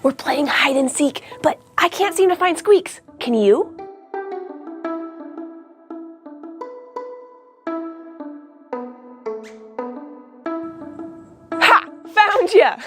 we're playing hide and seek, but I can't seem to find Squeaks. Can you? Ha! Found ya!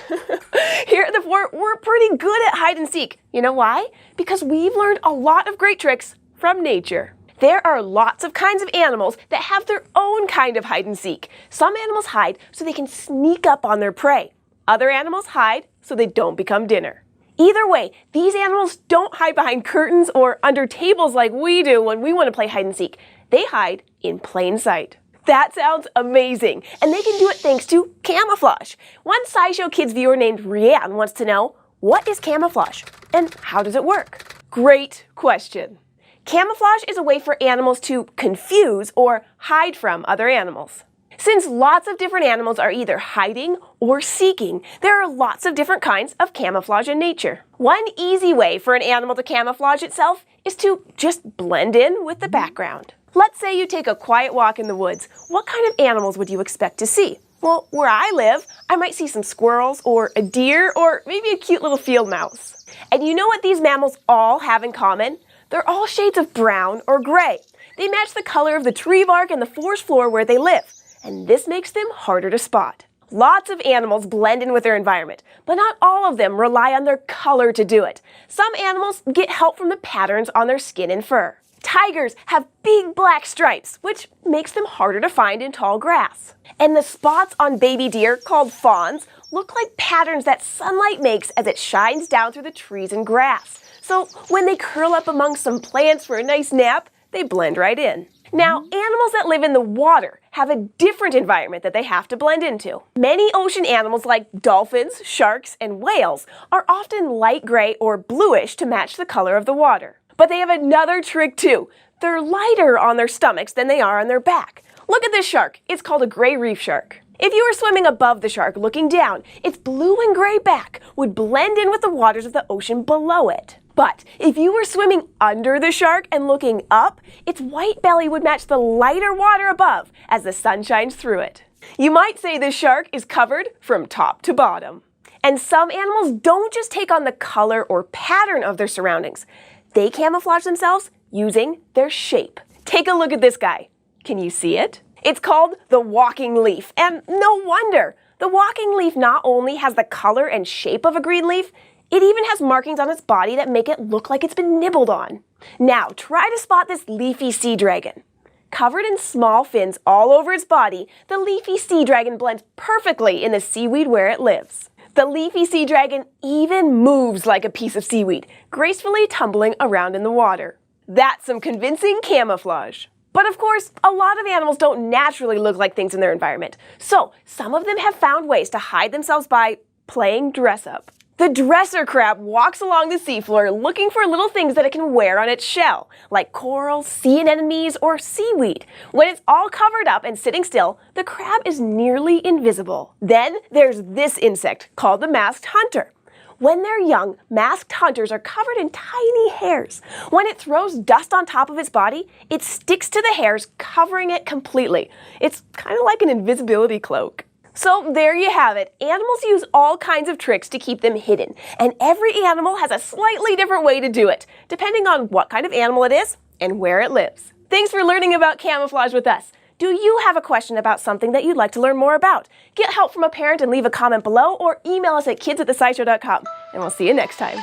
Here at the fort, we're pretty good at hide and seek. You know why? Because we've learned a lot of great tricks from nature. There are lots of kinds of animals that have their own kind of hide and seek. Some animals hide so they can sneak up on their prey. Other animals hide so they don't become dinner. Either way, these animals don't hide behind curtains or under tables like we do when we want to play hide and seek. They hide in plain sight. That sounds amazing, and they can do it thanks to camouflage. One SciShow Kids viewer named Rianne wants to know, what is camouflage and how does it work? Great question. Camouflage is a way for animals to confuse or hide from other animals. Since lots of different animals are either hiding or seeking, there are lots of different kinds of camouflage in nature. One easy way for an animal to camouflage itself is to just blend in with the background. Let's say you take a quiet walk in the woods. What kind of animals would you expect to see? Well, where I live, I might see some squirrels or a deer or maybe a cute little field mouse. And you know what these mammals all have in common? They're all shades of brown or gray. They match the color of the tree bark and the forest floor where they live, and this makes them harder to spot. Lots of animals blend in with their environment, but not all of them rely on their color to do it. Some animals get help from the patterns on their skin and fur. Tigers have big black stripes, which makes them harder to find in tall grass. And the spots on baby deer, called fawns, look like patterns that sunlight makes as it shines down through the trees and grass. So when they curl up among some plants for a nice nap, they blend right in. Now, animals that live in the water have a different environment that they have to blend into. Many ocean animals like dolphins, sharks, and whales are often light gray or bluish to match the color of the water. But they have another trick too. They're lighter on their stomachs than they are on their back. Look at this shark. It's called a gray reef shark. If you were swimming above the shark looking down, its blue and gray back would blend in with the waters of the ocean below it. But if you were swimming under the shark and looking up, its white belly would match the lighter water above as the sun shines through it. You might say this shark is covered from top to bottom. And some animals don't just take on the color or pattern of their surroundings. They camouflage themselves using their shape. Take a look at this guy. Can you see it? It's called the walking leaf, and no wonder. The walking leaf not only has the color and shape of a green leaf, it even has markings on its body that make it look like it's been nibbled on. Now, try to spot this leafy sea dragon. Covered in small fins all over its body, the leafy sea dragon blends perfectly in the seaweed where it lives. The leafy sea dragon even moves like a piece of seaweed, gracefully tumbling around in the water. That's some convincing camouflage. But of course, a lot of animals don't naturally look like things in their environment. So some of them have found ways to hide themselves by playing dress up. The dresser crab walks along the seafloor looking for little things that it can wear on its shell, like coral, sea anemones, or seaweed. When it's all covered up and sitting still, the crab is nearly invisible. Then there's this insect called the masked hunter. When they're young, masked hunters are covered in tiny hairs. When it throws dust on top of its body, it sticks to the hairs, covering it completely. It's kind of like an invisibility cloak. So there you have it. Animals use all kinds of tricks to keep them hidden, and every animal has a slightly different way to do it, depending on what kind of animal it is and where it lives. Thanks for learning about camouflage with us. Do you have a question about something that you'd like to learn more about? Get help from a parent and leave a comment below, or email us at kids@thescishow.com, and we'll see you next time.